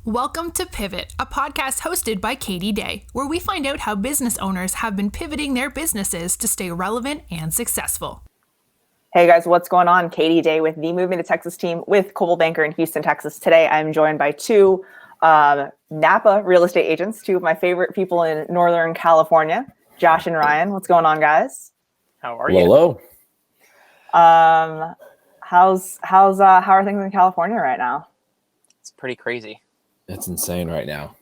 Welcome to Pivot, a podcast hosted by Katie Day, where we find out how business owners have been pivoting their businesses to stay relevant and successful. Hey guys, what's going on? Katie Day with the Moving to Texas team with Coldwell Banker in Houston, Texas. Today I'm joined by two Napa real estate agents, two of my favorite people in Northern California, Josh and Ryan. What's going on, guys? How are you? Hello. How are things in California right now? It's pretty crazy. It's insane right now.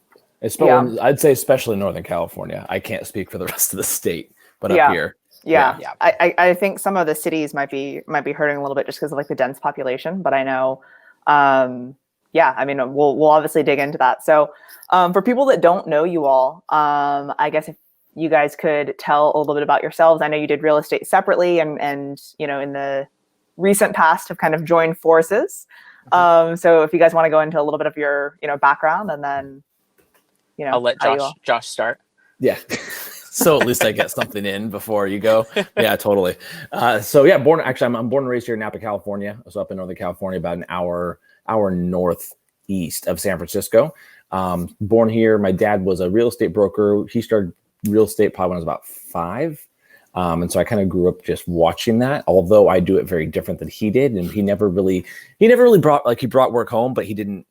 I'd say especially Northern California. I can't speak for the rest of the state, but up here. Yeah. I think some of the cities might be hurting a little bit just because of like the dense population, but I know, we'll obviously dig into that. So for people that don't know you all, I guess if you guys could tell a little bit about yourselves. I know you did real estate separately and you know, in the recent past have kind of joined forces. So if you guys want to go into a little bit of your, background and then, I'll let Josh start. Yeah. So at least I get something in before you go. Yeah, totally. I'm born and raised here in Napa, California. So up in Northern California, about an hour northeast of San Francisco. Born here. My dad was a real estate broker. He started real estate probably when I was about 5. And so I kind of grew up just watching that, although I do it very different than he did. And he never really brought, he brought work home, but he didn't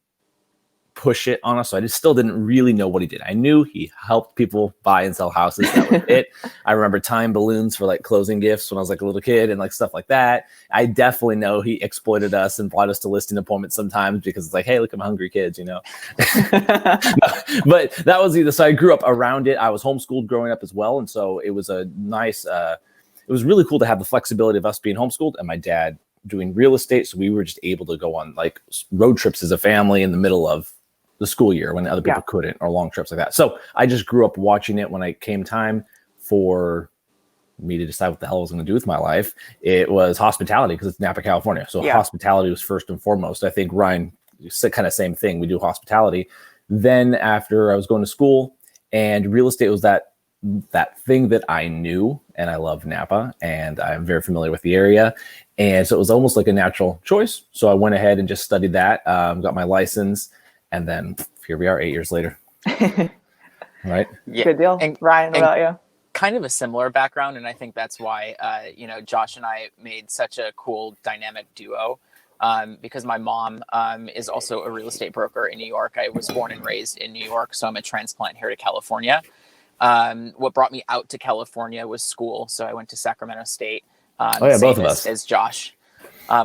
push it on us. So I still didn't really know what he did. I knew he helped people buy and sell houses. That was it. I remember tying balloons for like closing gifts when I was like a little kid and like stuff like that. I definitely know he exploited us and brought us to listing appointments sometimes because it's like, hey, look, I'm hungry kids, But that was so I grew up around it. I was homeschooled growing up as well. And so it was a nice, it was really cool to have the flexibility of us being homeschooled and my dad doing real estate. So we were just able to go on like road trips as a family in the middle of the school year when other people couldn't, or long trips like that. So I just grew up watching it. When it came time for me to decide what the hell I was going to do with my life, it was hospitality because it's Napa, California. So hospitality was first and foremost. I think Ryan, kind of same thing. We do hospitality. Then after I was going to school, and real estate was that thing that I knew, and I love Napa and I'm very familiar with the area. And so it was almost like a natural choice. So I went ahead and just studied that, got my license. And then here we are 8 years later. Right? Yeah. Good deal. And Ryan, what about you? Kind of a similar background. And I think that's why, Josh and I made such a cool dynamic duo because my mom is also a real estate broker in New York. I was born and raised in New York, so I'm a transplant here to California. What brought me out to California was school. So I went to Sacramento State. Both of us. As Josh.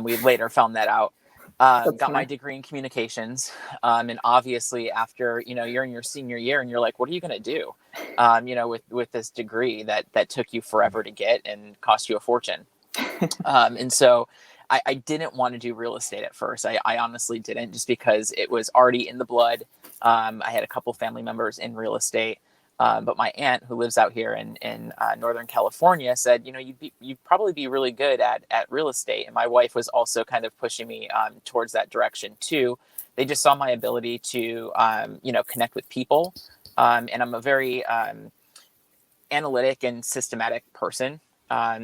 We later found that out. Got my degree in communications. And obviously after, you're in your senior year and you're like, what are you going to do? With this degree that took you forever to get and cost you a fortune. And so I didn't want to do real estate at first. I honestly didn't, just because it was already in the blood. I had a couple family members in real estate. But my aunt, who lives out here in Northern California, said, you'd probably be really good at real estate. And my wife was also kind of pushing me towards that direction too. They just saw my ability to, connect with people. And I'm a very analytic and systematic person.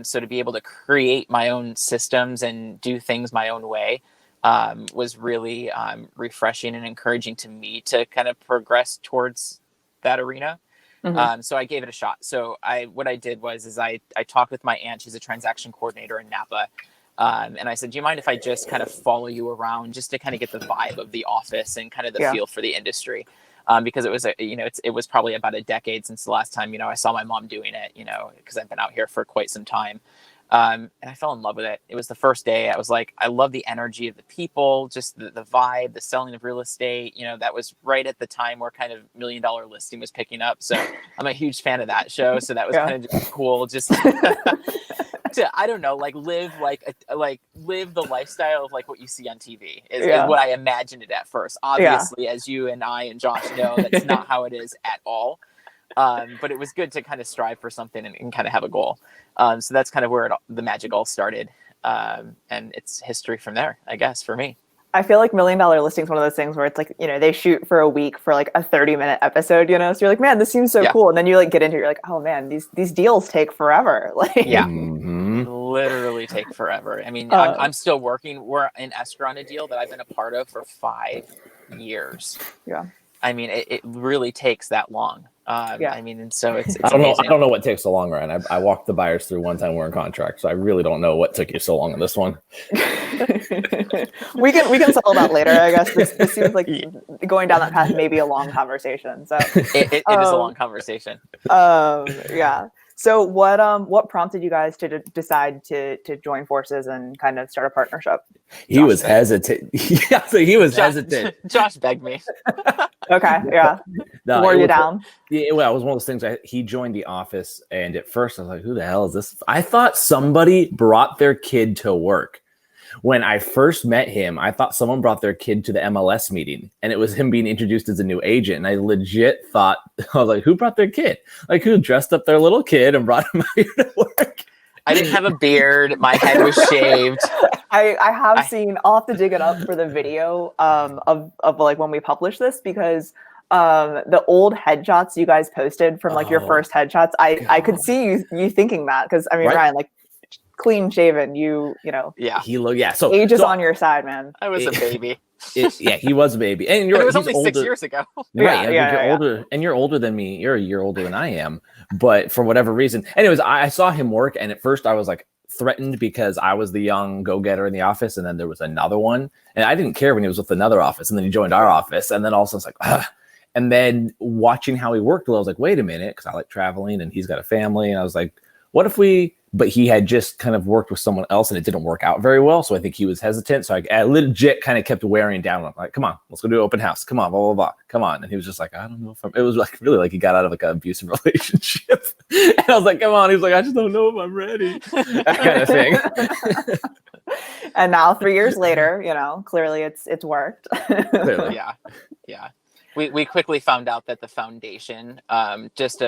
So to be able to create my own systems and do things my own way was really refreshing and encouraging to me to kind of progress towards that arena. Mm-hmm. So I gave it a shot. So what I did was I talked with my aunt. She's a transaction coordinator in Napa. And I said, do you mind if I just kind of follow you around just to kind of get the vibe of the office and kind of the feel for the industry? Because it was, it was probably about a decade since the last time, I saw my mom doing it, because I've been out here for quite some time. And I fell in love with it. It was the first day. I was like, I love the energy of the people, just the vibe, the selling of real estate. That was right at the time where kind of $1 Million Listing was picking up. So I'm a huge fan of that show. So that was kind of just cool. Just to, I don't know, live live the lifestyle of what you see on TV is what I imagined it at first. Obviously, as you and I and Josh know, that's not how it is at all. But it was good to kind of strive for something and kind of have a goal. So that's kind of where the magic all started. And it's history from there, I guess, for me. I feel like $1 Million Listing is one of those things where it's like, they shoot for a week for like a 30-minute episode, so you're like, man, this seems so cool. And then you get into it, you're like, oh man, these deals take forever. Literally take forever. I mean, I'm still working. We're in escrow on a deal that I've been a part of for years. Yeah. I mean, it really takes that long. I mean, and so it's I don't know. amazing. I don't know what takes so long, Ryan. I walked the buyers through one time we're in contract, so I really don't know what took you so long on this one. we can settle that later. I guess this seems like going down that path may be a long conversation. So it is a long conversation. Yeah. So what prompted you guys to decide to join forces and kind of start a partnership? He was hesitant. Yeah, so he was hesitant. Josh begged me. Okay, yeah. No, Wore you down? Yeah, well, it was one of those things. He joined the office, and at first I was like, "Who the hell is this?" I thought somebody brought their kid to work. When I first met him, I thought someone brought their kid to the MLS meeting, and it was him being introduced as a new agent. And I legit thought, I was like, "Who brought their kid? Like, who dressed up their little kid and brought him out here to work?" I didn't have a beard. My head was shaved. I have seen. I'll have to dig it up for the video of like when we publish this, because the old headshots you guys posted from like your first headshots, I could see you thinking that, because I mean, right? Ryan, like, clean shaven, you know. Yeah, he looked. Yeah, so age is on your side, man. I was a baby. Yeah, he was a baby, and it was only older. 6 years ago. Right? You're older, and you're older than me. You're a year older than I am, but for whatever reason, anyways, I saw him work, and at first I was like threatened because I was the young go-getter in the office, and then there was another one, and I didn't care when he was with another office, and then he joined our office, and then also it's like, ugh. And then watching how he worked, I was like, wait a minute, because I like traveling, and he's got a family, and I was like, what if we? But he had just kind of worked with someone else, and it didn't work out very well, so I think he was hesitant. So I legit kind of kept wearing down. I'm like, come on, let's go do an open house. Come on, blah blah blah. Come on, and he was just like, I don't know if I'm. It was like really like he got out of like an abusive relationship, and I was like, come on. He was like, I just don't know if I'm ready, that kind of thing. And now 3 years later, you know, clearly it's worked. Clearly, yeah. We quickly found out that the foundation, just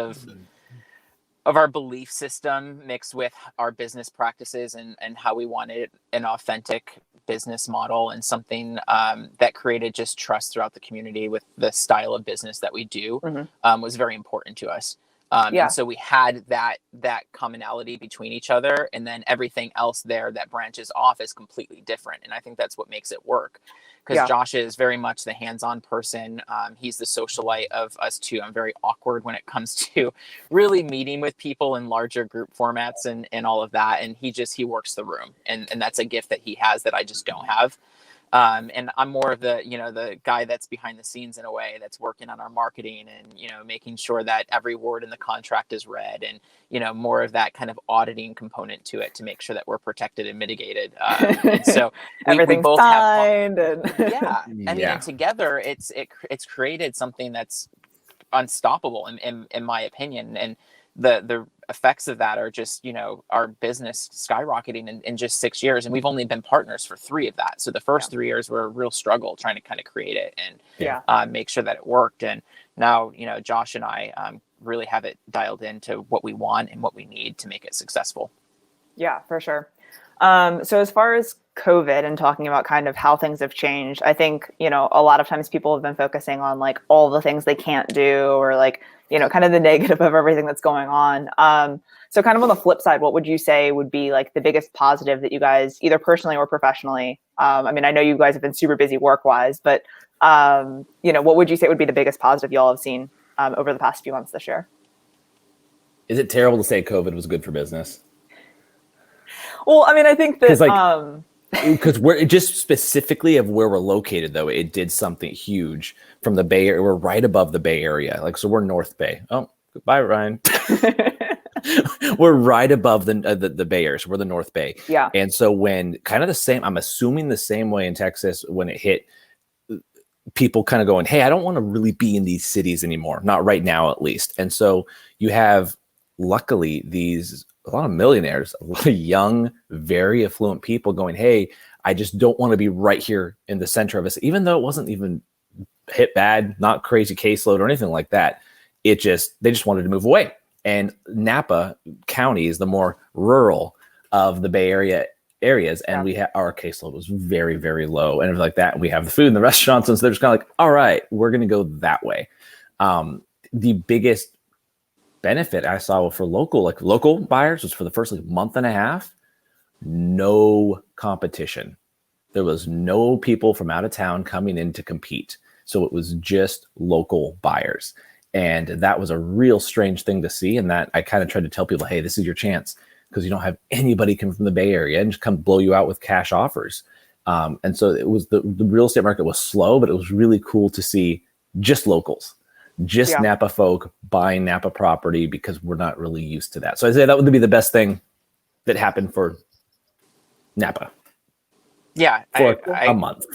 of our belief system mixed with our business practices and how we wanted an authentic business model and something that created just trust throughout the community with the style of business that we do, was very important to us. And so we had that commonality between each other, and then everything else there that branches off is completely different. And I think that's what makes it work. Because Josh is very much the hands-on person. He's the socialite of us two. I'm very awkward when it comes to really meeting with people in larger group formats and all of that. And he works the room. And that's a gift that he has that I just don't have. And I'm more of the guy that's behind the scenes in a way, that's working on our marketing and, making sure that every word in the contract is read, and, more of that kind of auditing component to it to make sure that we're protected and mitigated. And so we both signed have fun. I mean, and together it's created something that's unstoppable in my opinion. And the effects of that are just, our business skyrocketing in just 6 years. And we've only been partners for 3 of that. So the first 3 years were a real struggle trying to kind of create it and make sure that it worked. And now, Josh and I really have it dialed into what we want and what we need to make it successful. Yeah, for sure. So as far as COVID and talking about kind of how things have changed, I think, a lot of times people have been focusing on like all the things they can't do, or like, kind of the negative of everything that's going on. So kind of on the flip side, what would you say would be like the biggest positive that you guys, either personally or professionally, I mean, I know you guys have been super busy work-wise, but, what would you say would be the biggest positive y'all have seen over the past few months this year? Is it terrible to say COVID was good for business? Well, I mean, I think that because we're just specifically of where we're located, though, it did something huge from the Bay Area. We're right above the Bay Area. Like, so we're North Bay. Oh, goodbye, Ryan. We're right above the Bay Area. So we're the North Bay. Yeah. And so when kind of the same, I'm assuming the same way in Texas when it hit, people kind of going, hey, I don't want to really be in these cities anymore. Not right now, at least. And so you have, luckily, a lot of millionaires, a lot of young, very affluent people going, hey, I just don't want to be right here in the center of us, even though it wasn't even hit bad, not crazy caseload or anything like that. They just wanted to move away. And Napa County is the more rural of the Bay Area areas. And our caseload was very, very low and everything like that. And we have the food in the restaurants. And so they're just kind of like, all right, we're going to go that way. The biggest benefit I saw for local buyers was for the first month and a half, no competition. There was no people from out of town coming in to compete. So it was just local buyers. And that was a real strange thing to see. And that I kind of tried to tell people, hey, this is your chance, because you don't have anybody come from the Bay Area and just come blow you out with cash offers. And so it was the real estate market was slow, but it was really cool to see just locals, just Napa folk buying Napa property, because we're not really used to that. So I say that would be the best thing that happened for Napa. Yeah, for a month.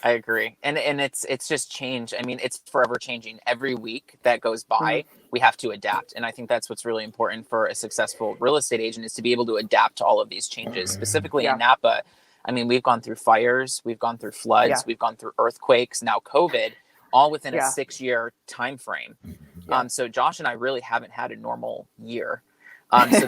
I agree. And it's just change. I mean, it's forever changing. Every week that goes by, we have to adapt. And I think that's what's really important for a successful real estate agent, is to be able to adapt to all of these changes. Specifically in Napa, I mean, we've gone through fires, we've gone through floods, we've gone through earthquakes, now COVID, all within a 6-year time frame. So Josh and I really haven't had a normal year. So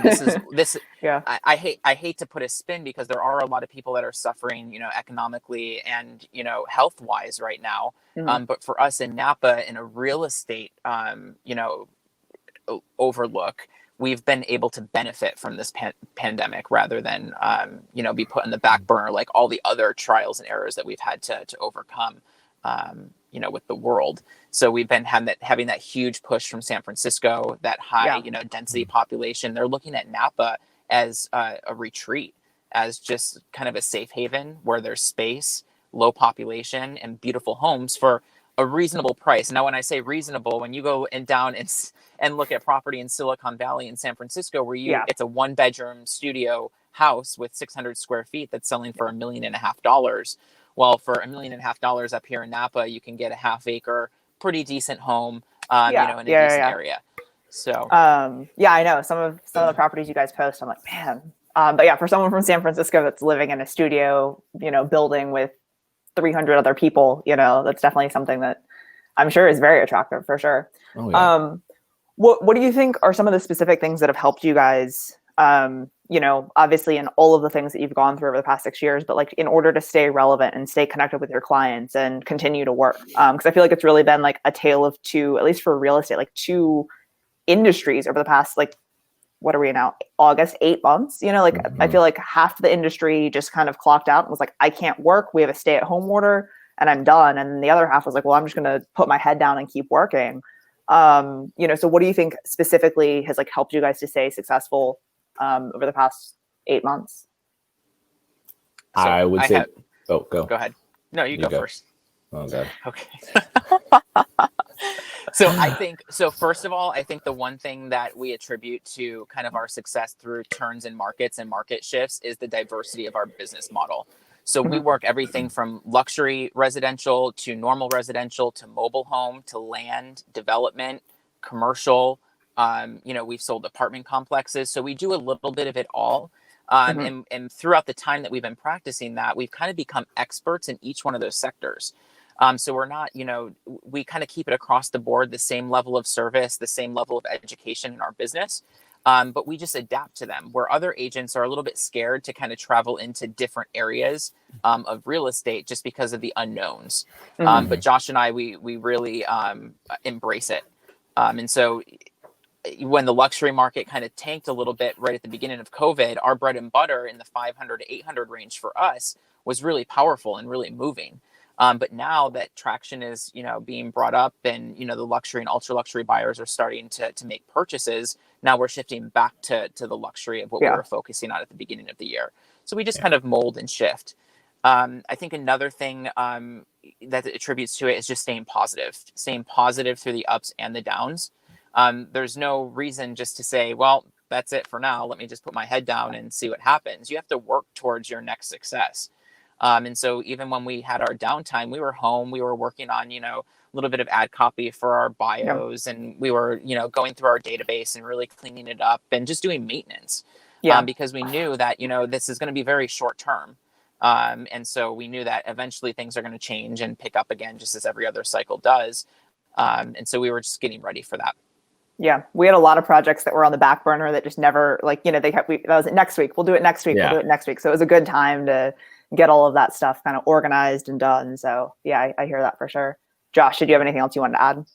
this I hate to put a spin, because there are a lot of people that are suffering, economically and, health wise right now. But for us in Napa, in a real estate, overlook, we've been able to benefit from this pandemic rather than, be put in the back burner like all the other trials and errors that we've had to overcome, with the world. So we've been having that huge push from San Francisco, that high, density population. They're looking at Napa as a retreat, as just kind of a safe haven where there's space, low population, and beautiful homes for a reasonable price. Now, when I say reasonable, when you go down and look at property in Silicon Valley in San Francisco, where it's a 1-bedroom studio house with 600 square feet that's selling for $1.5 million. Well, for $1.5 million up here in Napa, you can get a half-acre, pretty decent home, in a decent area. So, I know some of the properties you guys post. I'm like, man. But for someone from San Francisco that's living in a studio, building with 300 other people, that's definitely something that I'm sure is very attractive for sure. Oh, yeah. What do you think are some of the specific things that have helped you guys? Obviously in all of the things that you've gone through over the past 6 years, but like in order to stay relevant and stay connected with your clients and continue to work. Cause I feel like it's really been like a tale of two, at least for real estate, like two industries over the past, like, what are we now? August, 8 months, I feel like half the industry just kind of clocked out and was like, I can't work. We have a stay-at-home order and I'm done. And then the other half was like, well, I'm just going to put my head down and keep working. So what do you think specifically has like helped you guys to stay successful over the past 8 months? So I would say, go ahead. No, you go first. Oh, God. Okay. So first of all, I think the one thing that we attribute to kind of our success through turns in markets and market shifts is the diversity of our business model. So we work everything from luxury residential to normal residential to mobile home to land development, commercial. We've sold apartment complexes. So we do a little bit of it all. And throughout the time that we've been practicing that, we've kind of become experts in each one of those sectors. So we're not, we kind of keep it across the board, the same level of service, the same level of education in our business. But we just adapt to them, where other agents are a little bit scared to kind of travel into different areas of real estate just because of the unknowns. But Josh and I, we really embrace it. And so when the luxury market kind of tanked a little bit right at the beginning of COVID, our bread and butter in the 500 to 800 range for us was really powerful and really moving. But now that traction is, being brought up and, the luxury and ultra luxury buyers are starting to make purchases, now we're shifting back to the luxury of what we were focusing on at the beginning of the year. So we just kind of mold and shift. I think another thing that attributes to it is just staying positive through the ups and the downs. There's no reason just to say, well, that's it for now. Let me just put my head down and see what happens. You have to work towards your next success. And so even when we had our downtime, we were home, we were working on, a little bit of ad copy for our bios, and we were, going through our database and really cleaning it up and just doing maintenance. Because we knew that, this is going to be very short term. And so we knew that eventually things are going to change and pick up again, just as every other cycle does. And so we were just getting ready for that. Yeah, we had a lot of projects that were on the back burner that just never, that was it next week. We'll do it next week. We'll do it next week. So it was a good time to get all of that stuff kind of organized and done. So yeah, I hear that for sure. Josh, did you have anything else you wanted to add?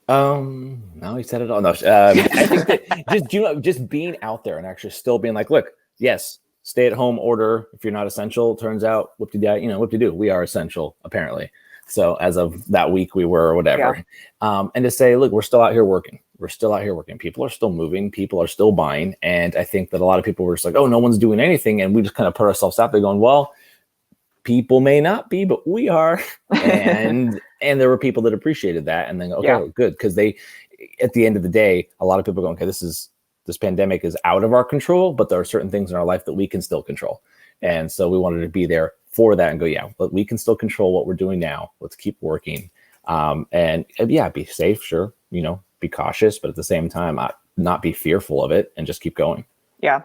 No, he said it all. No, I think that just being out there and actually still being like, look, yes, stay at home order. If you're not essential, turns out, whoop-de-doo, we are essential apparently. So as of that week we were, or whatever. And to say, look, we're still out here working. We're still out here working. People are still moving. People are still buying. And I think that a lot of people were just like, oh, no one's doing anything. And we just kind of put ourselves out there going, well, people may not be, but we are. And there were people that appreciated that. And then, okay, good. Because they, at the end of the day, a lot of people go, okay, this pandemic is out of our control, but there are certain things in our life that we can still control. And so we wanted to be there for that and go, yeah, but we can still control what we're doing now. Let's keep working. And be safe, sure. Be cautious, but at the same time, not be fearful of it and just keep going. And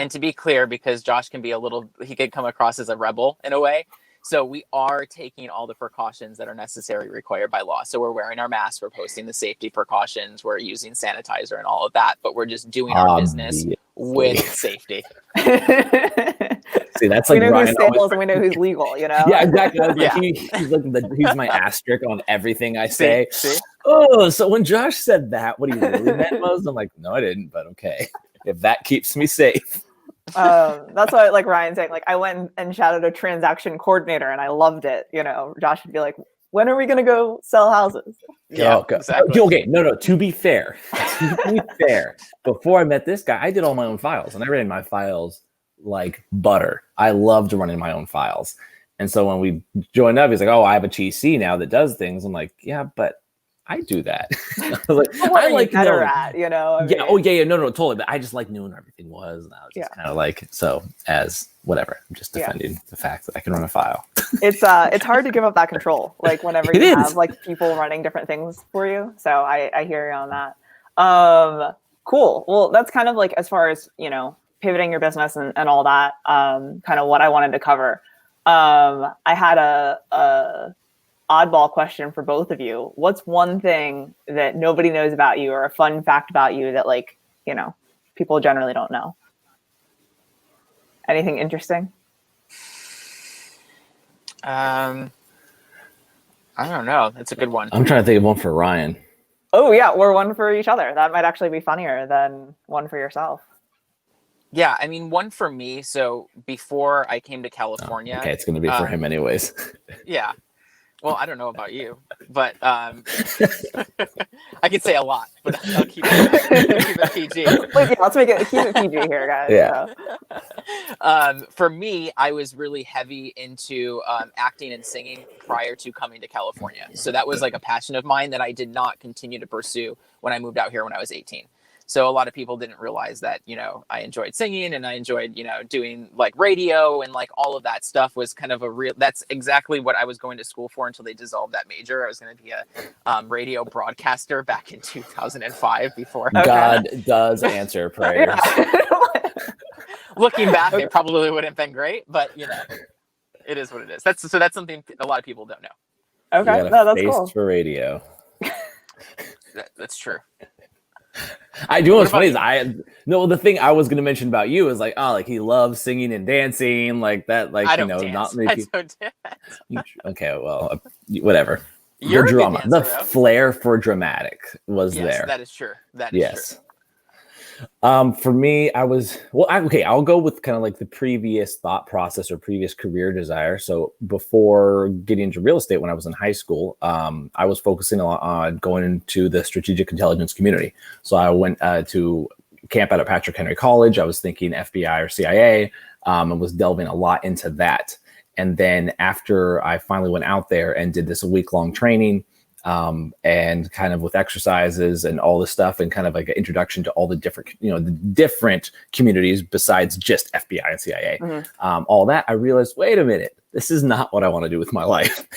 to be clear, because Josh can be he could come across as a rebel in a way. So we are taking all the precautions that are necessary, required by law. So we're wearing our masks, we're posting the safety precautions, we're using sanitizer and all of that, but we're just doing our business with safety. See, that's we like know Ryan who's staples and we know who's legal, Yeah, exactly. He's my asterisk on everything I say. See? Oh, so when Josh said that, what he really meant was, I'm like, no, I didn't, but okay. If that keeps me safe. That's why, like Ryan saying, like I went and shadowed a transaction coordinator and I loved it. Josh would be like, when are we going to go sell houses? Exactly. Okay, no. To be fair, before I met this guy, I did all my own files and I ran my files like butter. I loved running my own files. And so when we joined up, he's like, oh, I have a GC now that does things. I'm like, yeah, but I do that. I like better at, No, totally. But I just like knowing where everything was. And I was just kind of like, so as whatever, I'm just defending the fact that I can run a file. It's hard to give up that control. Like whenever you have like people running different things for you. So I hear you on that. Cool. Well, that's kind of like, as far as, pivoting your business and all that, kind of what I wanted to cover. I had a oddball question for both of you. What's one thing that nobody knows about you, or a fun fact about you that people generally don't know? Anything interesting? I don't know. That's a good one. I'm trying to think of one for Ryan. Oh yeah, or one for each other. That might actually be funnier than one for yourself. Yeah, I mean, one for me. So before I came to California, okay, it's going to be for him anyways. Yeah. Well, I don't know about you, but I could say a lot, but I'll keep it PG. Let's keep it PG here, guys. Yeah. For me, I was really heavy into acting and singing prior to coming to California. So that was like a passion of mine that I did not continue to pursue when I moved out here when I was 18. So a lot of people didn't realize that, I enjoyed singing and I enjoyed, doing like radio, and like all of that stuff was kind of that's exactly what I was going to school for until they dissolved that major. I was going to be a radio broadcaster back in 2005 before. God does answer prayers. Looking back, it probably wouldn't have been great, but it is what it is. That's something a lot of people don't know. Okay. No, that's cool. For radio. That's true. I do. What's funny is the thing I was going to mention about you is like, oh, like he loves singing and dancing like that. Like, I don't dance. Okay, well, whatever. You're the drama, dancer, the flair for dramatic was there. That is true. That is true. For me, I'll go with kind of like the previous thought process or previous career desire. So before getting into real estate, when I was in high school, I was focusing on going into the strategic intelligence community. So I went to camp out at Patrick Henry College. I was thinking FBI or CIA, and was delving a lot into that. And then after I finally went out there and did this week-long training, and kind of with exercises and all this stuff, and kind of like an introduction to all the different communities besides just FBI and CIA, all that, I realized, wait a minute, this is not what I want to do with my life.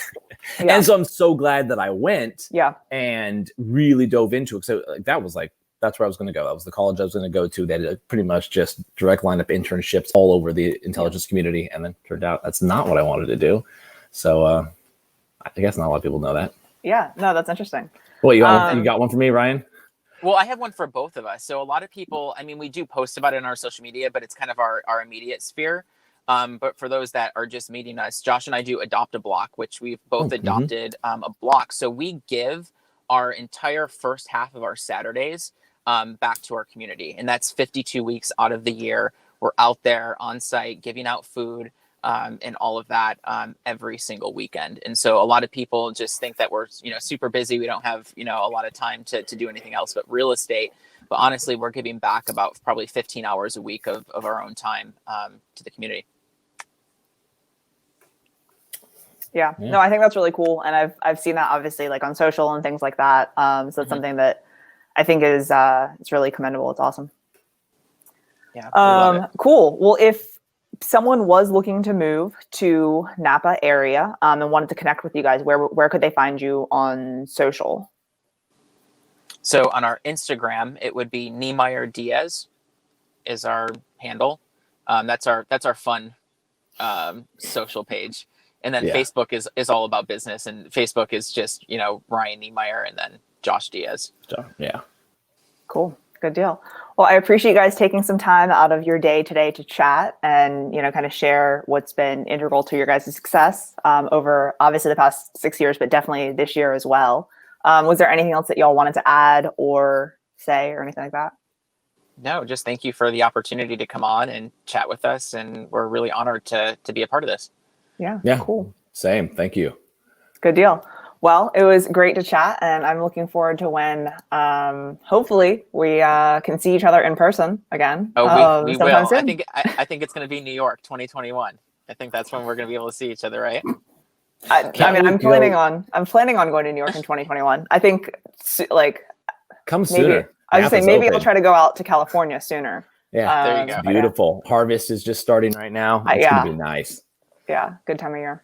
And so I'm so glad that I went and really dove into it. So that's where I was going to go. That was the college I was going to go to. They had pretty much just direct lineup internships all over the intelligence community. And then turned out that's not what I wanted to do. So I guess not a lot of people know that. Yeah, no, that's interesting. Well, you got one for me, Ryan? Well, I have one for both of us. So a lot of people, I mean, we do post about it in our social media, but it's kind of our immediate sphere. But for those that are just meeting us, Josh and I do Adopt a Block, which we've both adopted a block. So we give our entire first half of our Saturdays back to our community. And that's 52 weeks out of the year. We're out there on site giving out food. and all of that every single weekend. And so a lot of people just think that we're, super busy. We don't have, a lot of time to do anything else but real estate. But honestly, we're giving back about probably 15 hours a week of our own time to the community. Yeah, no, I think that's really cool. And I've seen that obviously like on social and things like that. So it's something that I think is it's really commendable. It's awesome. Yeah. Cool. Well, if someone was looking to move to Napa area and wanted to connect with you guys, where could they find you on social? So on our Instagram, it would be Nemeyer Diaz is our handle. That's our fun social page. And then Facebook is all about business, and Facebook is just, Ryan Nemeyer and then Josh Diaz. Yeah. Cool. Good deal. Well, I appreciate you guys taking some time out of your day today to chat and, kind of share what's been integral to your guys' success over obviously the past 6 years, but definitely this year as well. Was there anything else that y'all wanted to add or say or anything like that? No, just thank you for the opportunity to come on and chat with us. And we're really honored to be a part of this. Yeah. Cool. Same. Thank you. Good deal. Well, it was great to chat, and I'm looking forward to when hopefully we can see each other in person again. Oh, we will. Soon. I think it's going to be New York 2021. I think that's when we're going to be able to see each other, right? I'm planning on going to New York in 2021. I think come sooner. I was saying maybe I'll try to go out to California sooner. Yeah, there you go. It's beautiful. Yeah. Harvest is just starting right now. It's going to be nice. Yeah, good time of year.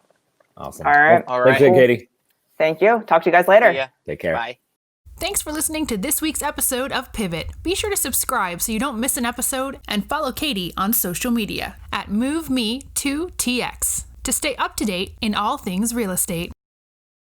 Awesome. All right. Thanks, Katie. Thank you. Talk to you guys later. Yeah. Take care. Bye. Thanks for listening to this week's episode of Pivot. Be sure to subscribe so you don't miss an episode, and follow Katie on social media at MoveMe2TX to stay up to date in all things real estate.